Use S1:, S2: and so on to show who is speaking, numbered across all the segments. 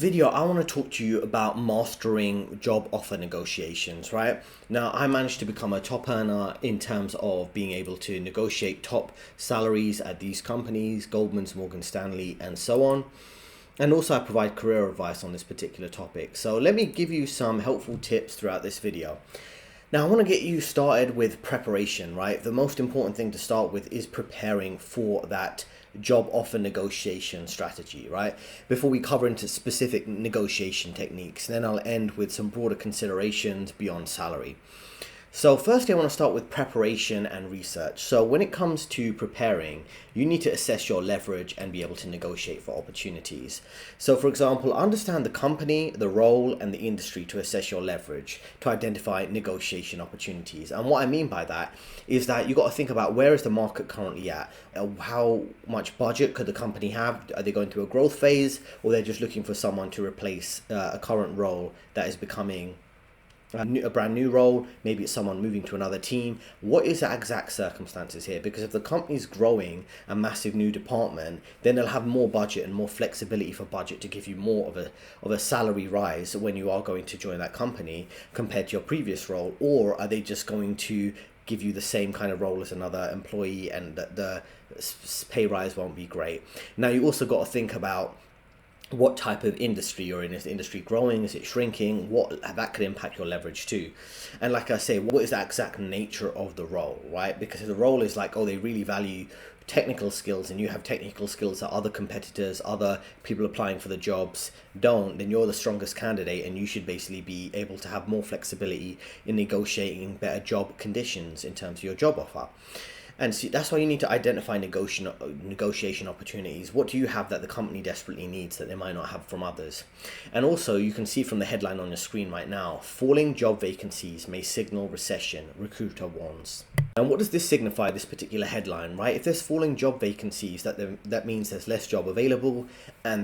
S1: video, I want to talk to you about mastering job offer negotiations, right? Now, I managed to become a top earner in terms of being able to negotiate top salaries at these companies, Goldman's, Morgan Stanley, and so on. And also I provide career advice on this particular topic. So let me give you some helpful tips throughout this video. Now, I want to get you started with preparation, right? The most important thing to start with is preparing for that job offer negotiation strategy, right? Before we cover into specific negotiation techniques, then I'll end with some broader considerations beyond salary. So firstly, I want to start with preparation and research. So when it comes to preparing, you need to assess your leverage and be able to negotiate for opportunities. So for example, understand the company, the role, and the industry to assess your leverage, to identify negotiation opportunities. And what I mean by that is that you got to think about where is the market currently at? How much budget could the company have? Are they going through a growth phase, or they're just looking for someone to replace a current role that is becoming a brand new role? Maybe it's someone moving to another team. What is the exact circumstances here? Because if the company's growing a massive new department, then they'll have more budget and more flexibility for budget to give you more of a salary rise when you are going to join that company compared to your previous role. Or are they just going to give you the same kind of role as another employee, and the pay rise won't be great? Now, you also got to think about what type of industry you're in. Is the industry growing? Is it shrinking? What that could impact your leverage too. And like I say, what is the exact nature of the role, right? Because if the role is like, oh, they really value technical skills and you have technical skills that other competitors, other people applying for the jobs don't, then you're the strongest candidate and you should basically be able to have more flexibility in negotiating better job conditions in terms of your job offer. And see, that's why you need to identify negotiation opportunities. What do you have that the company desperately needs that they might not have from others? And also, you can see from the headline on your screen right now, falling job vacancies may signal recession, recruiter warns. And what does this signify, this particular headline, right? If there's falling job vacancies, that means there's less job available, and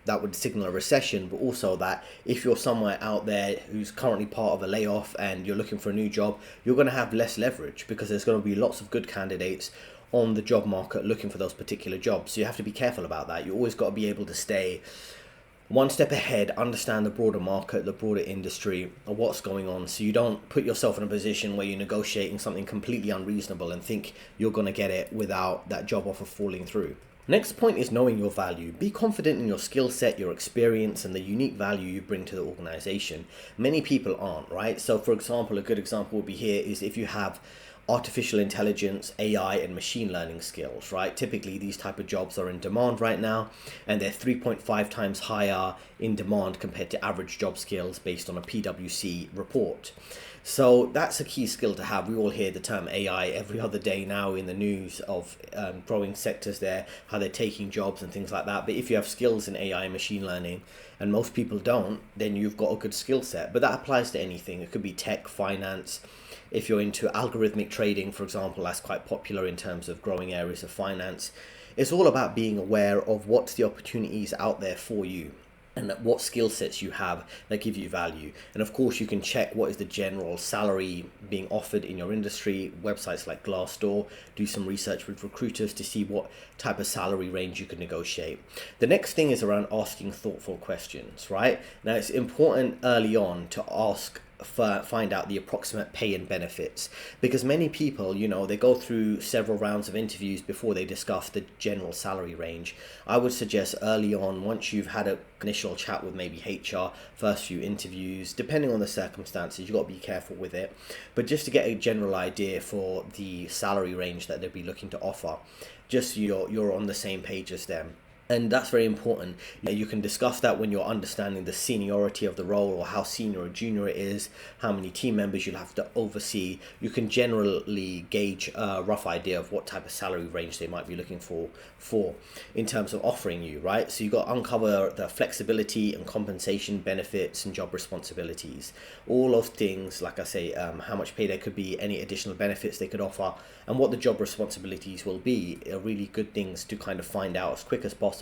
S1: that would signal a recession. But also that if you're somewhere out there who's currently part of a layoff and you're looking for a new job, you're going to have less leverage because there's going to be lots of good candidates on the job market looking for those particular jobs. So you have to be careful about that. You always got to be able to stay one step ahead, understand the broader market, the broader industry, or what's going on, so you don't put yourself in a position where you're negotiating something completely unreasonable and think you're going to get it without that job offer falling through. Next point is knowing your value. Be confident in your skill set, your experience, and the unique value you bring to the organization. Many people aren't, right? So for example, a good example would be here is if you have artificial intelligence, AI, and machine learning skills, right? Typically, these type of jobs are in demand right now, and they're 3.5 times higher in demand compared to average job skills based on a PwC report. So that's a key skill to have. We all hear the term AI every other day now in the news of growing sectors there, how they're taking jobs and things like that. But if you have skills in AI and machine learning, and most people don't, then you've got a good skill set. But that applies to anything. It could be tech, finance. If you're into algorithmic trading, for example, that's quite popular in terms of growing areas of finance. It's all about being aware of what's the opportunities out there for you and what skill sets you have that give you value. And of course, you can check what is the general salary being offered in your industry. Websites like Glassdoor, do some research with recruiters to see what type of salary range you can negotiate. The next thing is around asking thoughtful questions, right? Now, it's important early on to find out the approximate pay and benefits, because many people, they go through several rounds of interviews before they discuss the general salary range. I would suggest early on, once you've had an initial chat with maybe HR, first few interviews, depending on the circumstances, you've got to be careful with it, but just to get a general idea for the salary range that they'll be looking to offer, just so you're on the same page as them. And that's very important. You can discuss that when you're understanding the seniority of the role, or how senior or junior it is, how many team members you'll have to oversee. You can generally gauge a rough idea of what type of salary range they might be looking for in terms of offering you, right? So you've got to uncover the flexibility and compensation benefits and job responsibilities. All of things, like I say, how much pay there could be, any additional benefits they could offer, and what the job responsibilities will be are really good things to kind of find out as quick as possible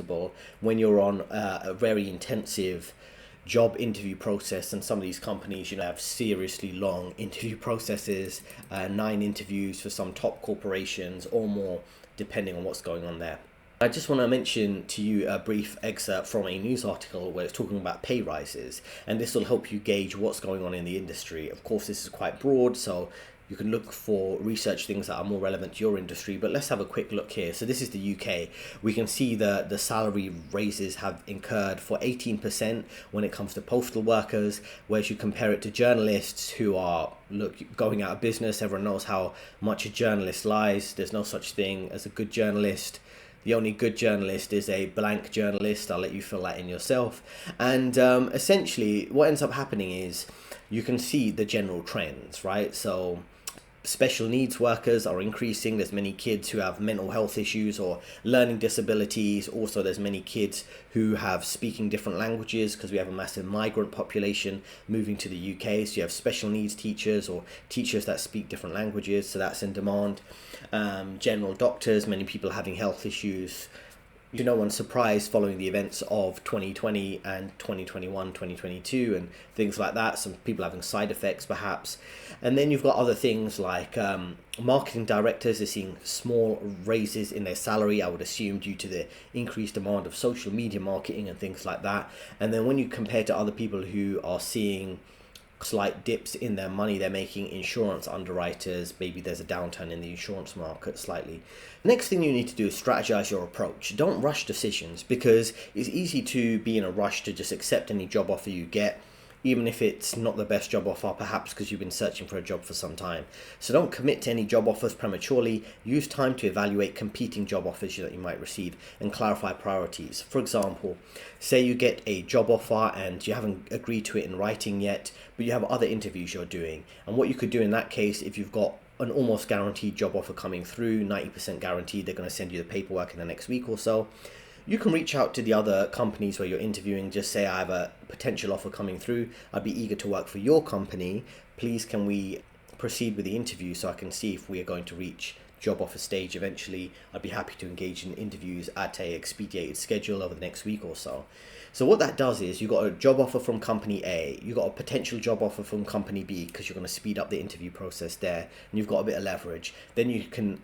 S1: when you're on a very intensive job interview process. And some of these companies, have seriously long interview processes, 9 interviews for some top corporations or more, depending on what's going on there. I just want to mention to you a brief excerpt from a news article where it's talking about pay rises, and this will help you gauge what's going on in the industry. Of course, this is quite broad, so you can look for research things that are more relevant to your industry, but let's have a quick look here. So this is the UK. We can see the salary raises have incurred for 18% when it comes to postal workers, whereas you compare it to journalists who are going out of business. Everyone knows how much a journalist lies. There's no such thing as a good journalist. The only good journalist is a blank journalist. I'll let you fill that in yourself. And essentially, what ends up happening is you can see the general trends, right? So special needs workers are increasing. There's many kids who have mental health issues or learning disabilities. Also, there's many kids who have speaking different languages because we have a massive migrant population moving to the UK. So you have special needs teachers or teachers that speak different languages. So that's in demand. General doctors, many people having health issues. No one's surprised following the events of 2020 and 2021, 2022 and things like that. Some people having side effects perhaps. And then you've got other things like marketing directors are seeing small raises in their salary, I would assume due to the increased demand of social media marketing and things like that. And then when you compare to other people who are seeing slight dips in their money they're making, insurance underwriters, maybe there's a downturn in the insurance market slightly. Next thing you need to do is strategize your approach. Don't rush decisions, because it's easy to be in a rush to just accept any job offer you get, even if it's not the best job offer, perhaps because you've been searching for a job for some time. So don't commit to any job offers prematurely. Use time to evaluate competing job offers that you might receive and clarify priorities. For example, say you get a job offer and you haven't agreed to it in writing yet, but you have other interviews you're doing. And what you could do in that case, if you've got an almost guaranteed job offer coming through, 90% guaranteed, they're going to send you the paperwork in the next week or so. You can reach out to the other companies where you're interviewing, just say, I have a potential offer coming through. I'd be eager to work for your company. Please, can we proceed with the interview so I can see if we are going to reach job offer stage eventually? I'd be happy to engage in interviews at a expedited schedule over the next week or so. So what that does is you've got a job offer from company A, you've got a potential job offer from company B because you're going to speed up the interview process there, and you've got a bit of leverage. Then you can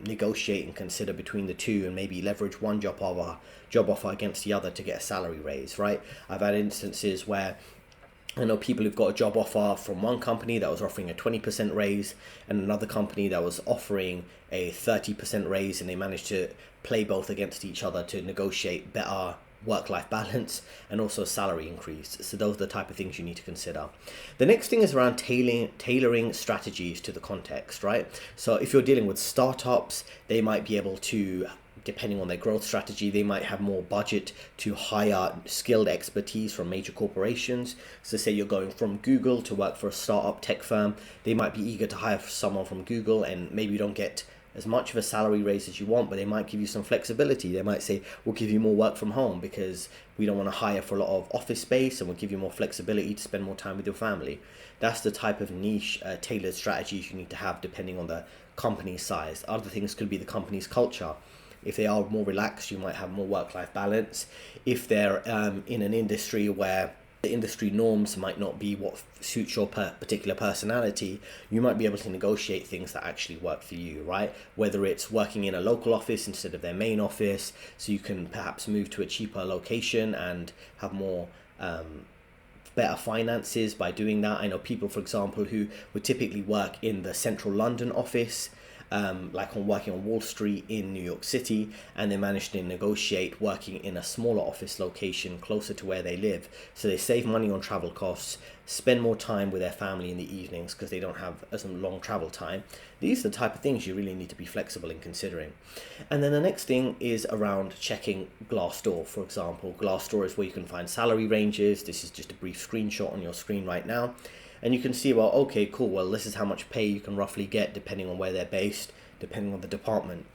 S1: negotiate and consider between the two and maybe leverage one job offer against the other to get a salary raise, right? I've had instances where I know people who've got a job offer from one company that was offering a 20% raise and another company that was offering a 30% raise, and they managed to play both against each other to negotiate better work-life balance and also salary increase. So those are the type of things you need to consider. The next thing is around tailoring strategies to the context, right? So if you're dealing with startups, they might be able to, depending on their growth strategy, they might have more budget to hire skilled expertise from major corporations. So say you're going from Google to work for a startup tech firm, they might be eager to hire someone from Google, and maybe you don't get as much of a salary raise as you want, but they might give you some flexibility. They might say, we'll give you more work from home because we don't want to hire for a lot of office space, and we'll give you more flexibility to spend more time with your family. That's the type of niche tailored strategies you need to have depending on the company size. Other things could be the company's culture. If they are more relaxed, you might have more work-life balance. If they're in an industry where the industry norms might not be what suits your particular personality, you might be able to negotiate things that actually work for you, right? Whether it's working in a local office instead of their main office, so you can perhaps move to a cheaper location and have more better finances by doing that. I know people, for example, who would typically work in the central London office, like working on Wall Street in New York City, and they managed to negotiate working in a smaller office location closer to where they live. So they save money on travel costs, spend more time with their family in the evenings because they don't have as long travel time. These are the type of things you really need to be flexible in considering. And then the next thing is around checking Glassdoor, for example. Glassdoor is where you can find salary ranges. This is just a brief screenshot on your screen right now. And you can see, well, okay, cool, well, this is how much pay you can roughly get depending on where they're based, depending on the department.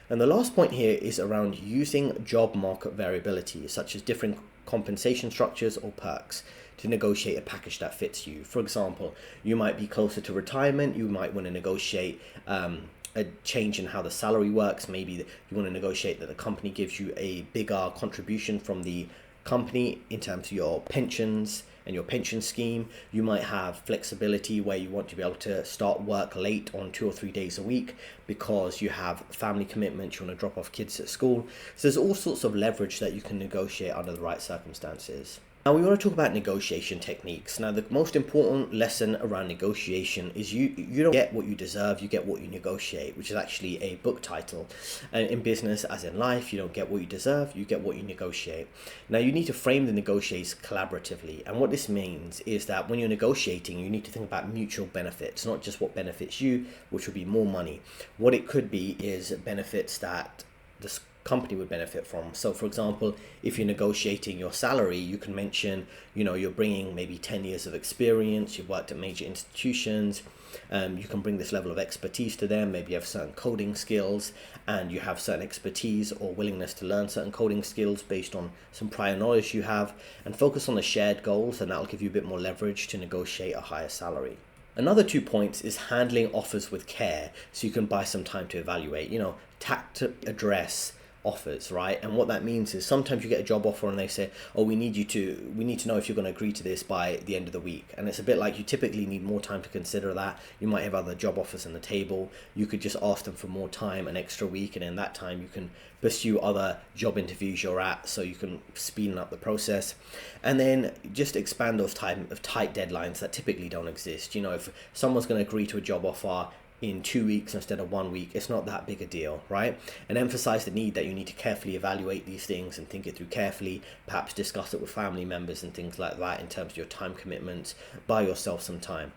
S1: And the last point here is around using job market variability, such as different compensation structures or perks, to negotiate a package that fits you. For example, you might be closer to retirement, you might want to negotiate a change in how the salary works. Maybe you want to negotiate that the company gives you a bigger contribution from the company in terms of your pensions and your pension scheme. You might have flexibility where you want to be able to start work late on 2 or 3 days a week because you have family commitments, you want to drop off kids at school. So there's all sorts of leverage that you can negotiate under the right circumstances. Now we want to talk about negotiation techniques. Now the most important lesson around negotiation is you don't get what you deserve, you get what you negotiate, which is actually a book title. And in business as in life, you don't get what you deserve, you get what you negotiate. Now you need to frame the negotiations collaboratively. And what this means is that when you're negotiating, you need to think about mutual benefits, not just what benefits you, which would be more money. What it could be is benefits that the company would benefit from. So for example, if you're negotiating your salary, you can mention, you're bringing maybe 10 years of experience, you've worked at major institutions, you can bring this level of expertise to them, maybe you have certain coding skills and you have certain expertise or willingness to learn certain coding skills based on some prior knowledge you have, and focus on the shared goals, and that'll give you a bit more leverage to negotiate a higher salary. Another 2 points is handling offers with care, so you can buy some time to evaluate, to address offers, right? And what that means is sometimes you get a job offer and they say, oh, we need to know if you're going to agree to this by the end of the week. And it's a bit like you typically need more time to consider that. You might have other job offers on the table. You could just ask them for more time, an extra week, and in that time you can pursue other job interviews you're at, so you can speed up the process. And then just expand those tight deadlines that typically don't exist. If someone's going to agree to a job offer in 2 weeks instead of 1 week, it's not that big a deal, right? And emphasize the need that you need to carefully evaluate these things and think it through carefully, perhaps discuss it with family members and things like that in terms of your time commitments. Buy yourself some time.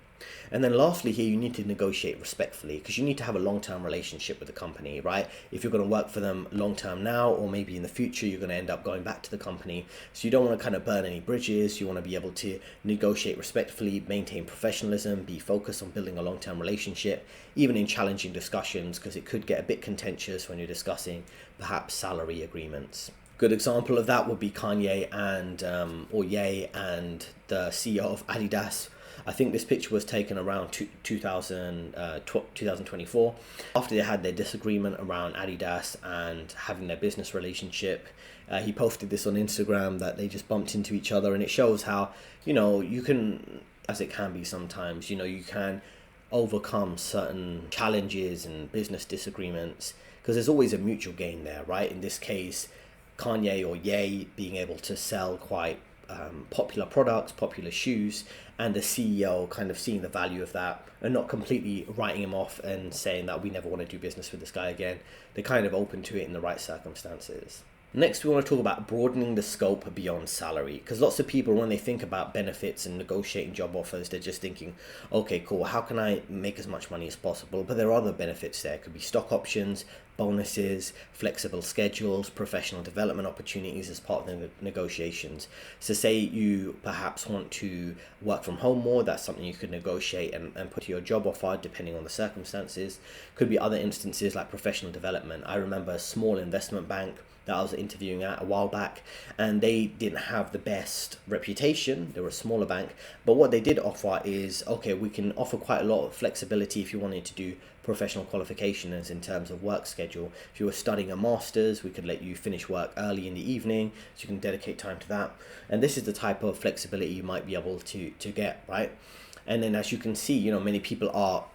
S1: And then lastly here, you need to negotiate respectfully, because you need to have a long-term relationship with the company, right? If you're going to work for them long-term now, or maybe in the future, you're going to end up going back to the company. So you don't want to kind of burn any bridges. You want to be able to negotiate respectfully, maintain professionalism, be focused on building a long-term relationship, even in challenging discussions, because it could get a bit contentious when you're discussing perhaps salary agreements. Good example of that would be Kanye and Ye and the CEO of Adidas. I think this picture was taken around 2024 after they had their disagreement around Adidas and having their business relationship. He posted this on Instagram that they just bumped into each other, and it shows how, you can, as it can be sometimes, you can overcome certain challenges and business disagreements because there's always a mutual gain there, right? In this case, Kanye or Ye being able to sell quite popular products, popular shoes, and the CEO kind of seeing the value of that and not completely writing him off and saying that we never want to do business with this guy again. They're kind of open to it in the right circumstances. Next, we want to talk about broadening the scope beyond salary, because lots of people, when they think about benefits and negotiating job offers, they're just thinking, okay, cool, how can I make as much money as possible? But there are other benefits there. It could be stock options, bonuses, flexible schedules, professional development opportunities as part of the negotiations. So say you perhaps want to work from home more, that's something you could negotiate and put to your job offer depending on the circumstances. Could be other instances like professional development. I remember a small investment bank that I was interviewing at a while back, and they didn't have the best reputation. They were a smaller bank, but what they did offer is, okay, we can offer quite a lot of flexibility if you wanted to do professional qualifications in terms of work schedule. If you were studying a master's, we could let you finish work early in the evening, so you can dedicate time to that. And this is the type of flexibility you might be able to get, right? And then as you can see, many people are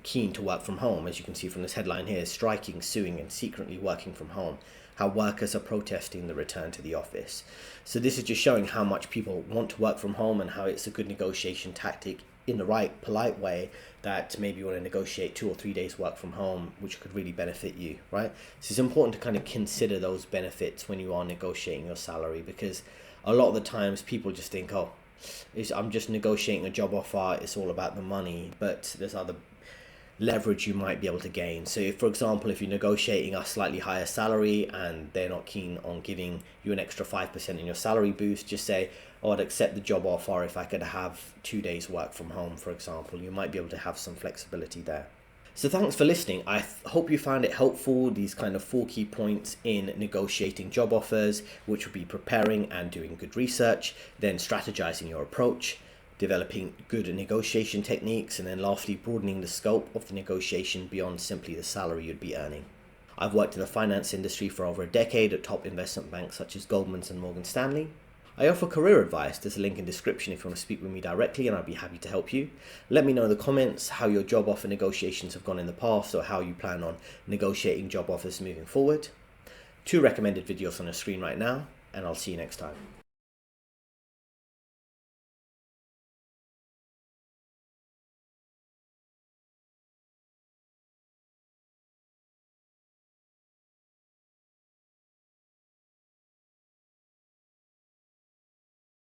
S1: keen to work from home. As you can see from this headline here, striking, suing, and secretly working from home. How workers are protesting the return to the office. So this is just showing how much people want to work from home and how it's a good negotiation tactic in the right, polite way, that maybe you want to negotiate 2 or 3 days work from home, which could really benefit you, right? So it's important to kind of consider those benefits when you are negotiating your salary, because a lot of the times people just think, oh, I'm just negotiating a job offer, it's all about the money, but there's other leverage you might be able to gain. So if, for example, if you're negotiating a slightly higher salary and they're not keen on giving you an extra 5% in your salary boost, just say, oh, I'd accept the job offer if I could have 2 days work from home, for example. You might be able to have some flexibility there. So thanks for listening. I hope you found it helpful, these kind of 4 key points in negotiating job offers, which would be preparing and doing good research, then strategizing your approach, developing good negotiation techniques, and then lastly, broadening the scope of the negotiation beyond simply the salary you'd be earning. I've worked in the finance industry for over a decade at top investment banks such as Goldman Sachs and Morgan Stanley. I offer career advice. There's a link in the description if you want to speak with me directly, and I'd be happy to help you. Let me know in the comments how your job offer negotiations have gone in the past, or how you plan on negotiating job offers moving forward. 2 recommended videos on the screen right now, and I'll see you next time.